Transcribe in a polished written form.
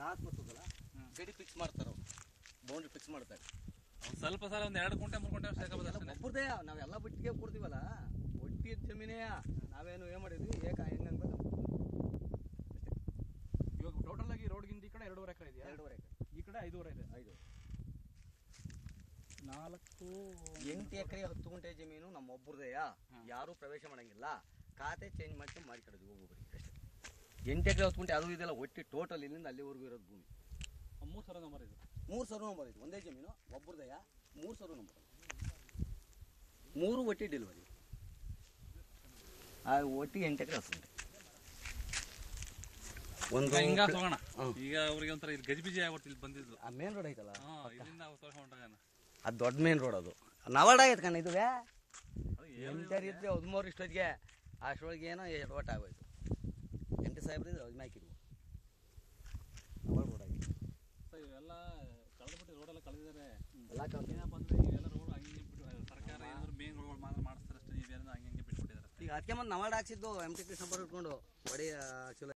ಕಾಸು ಬರ್ತದಲ್ಲ ಗಡಿ ಫಿಕ್ಸ್ ಮಾಡ್ತಾರೆ ಅವ್ರು, ಬೌಂಡ್ರಿ ಫಿಕ್ಸ್ ಮಾಡ್ತಾರೆ. ಸ್ವಲ್ಪ ಸಲ ಒಂದು 2 ಗುಂಟೆ 3 ಗುಂಟೆ ಒಬ್ಬರದೇ ನಾವೆಲ್ಲ ಬಿಟ್ಟಿಗೆ ಕೊಡ್ತೀವಲ್ಲ, ಒಟ್ಟಿದ ಜಮೀನೇ ನಾವೇನು ಏನು ಮಾಡಿದ್ವಿ ಹೆಂಗೆ ಇವಾಗ ಟೋಟಲ್ ಆಗಿ ರೋಡ್ಗಿಂತ ಈ ಕಡೆ 2.5 ಎಕರೆ ಇದೆಯಾ? 2.5 ಎಕರೆ, ಈ ಕಡೆ 5.5 ಇದೆ. 8 ಎಕರೆ 10 ಗುಂಟೆ ಜಮೀನು ನಮ್ಮ ಒಬ್ಬರದೇಯ, ಯಾರು ಪ್ರವೇಶ ಮಾಡಂಗಿಲ್ಲ. ಖಾತೆ ಚೇಂಜ್ ಮಾಡ್ಕೊಂಡು ಮಾಡಿಕೊಡೋದು ಒಬ್ಬೊಬ್ಬರಿಗೆ ಅಷ್ಟೇ. 8 ಎಕರೆ 10 ಗುಂಟೆ ಅದು ಇದೆಲ್ಲ ಒಟ್ಟಿ ಟೋಟಲ್ ಇಲ್ಲಿಂದ ಅಲ್ಲಿವರೆಗೂ ಇರೋದು ಭೂಮಿ. 3 ಸರ್ವೆ ನಂಬರ್ ಇದು, 3 ಸರ್ವೆ ನಂಬರ್ ಇದು. ಒಂದೇ ಜಮೀನು ಒಬ್ಬರದೇಯ, 3 ಸರ್ವೆ ನಂಬರ್, 3 ಒಟ್ಟಿ ಡೆಲಿವರಿ. ಆ ಒಟ್ಟಿ 8 ಎಕರೆ 10 ಗುಂಟೆ. ಒಂದು ಹಿಂಗ ಹೋಗೋಣ. ಈಗ ಅವ್ರಿಗೆ ಒಂಥರ ಇಲ್ಲಿ ಗಜಿಬಿಜಿ ಆಗ್ಬಿಟ್ಟು ಇಲ್ಲಿ ಬಂದಿದ್ದು. ಆ ಮೇನ್ ರೋಡ್ ಐತಲ್ಲ, ಇಲ್ಲಿಂದ ತೋರ್ಸ್ಕೊಂಡಾಗ ಅದು ದೊಡ್ಡ ಮೇನ್ ರೋಡ್. ಅದು ನವಾಡ ಆಗೈತೆ ಕಣ ಇದುವೆ. 8 ಇದ್ರೆ 13 ಇಷ್ಟೊತ್ತಿಗೆ, ಅಷ್ಟೊಳಗೆ ಏನೋ ಎಡವಟ್ಟು ಆಗೋಯ್ತು. 8 ಸಾಹೇಬ್ರಿದ್ರೆ ಅದು ಮ್ಯಾಕಿದ್ವು ನವಾಡ ರೋಡ್ ಆಗಿ. ಇವೆಲ್ಲ ಕಳೆದ್ಬಿಟ್ಟು ರೋಡೆಲ್ಲ ಕಳೆದಿದ್ದಾರೆ. ಎಲ್ಲ ಏನಪ್ಪ ಅಂದ್ರೆ ಇವೆಲ್ಲ ರೋಡ್ ಹಂಗೆ ಬಿಟ್ಟು ಸರ್ಕಾರ ಏನಾದ್ರು ಮೇನ್ ರೋಡ್ಗಳು ಮಾತ್ರ ಮಾಡಿಸ್ತಾರೆ ಅಷ್ಟೇ. ನೀವೇನೋ ಹಂಗೆ ಬಿಟ್ಬಿಟ್ಟಿದ್ದಾರೆ. ಈಗ ಅದಕ್ಕೆ ಮತ್ತೆ ನವಾಡ ಹಾಕ್ಸಿದ್ದು MT ಕೃಷ್ಣಪ್ಪ ಇಟ್ಕೊಂಡು ಒಡೆಯ ಚಲೋ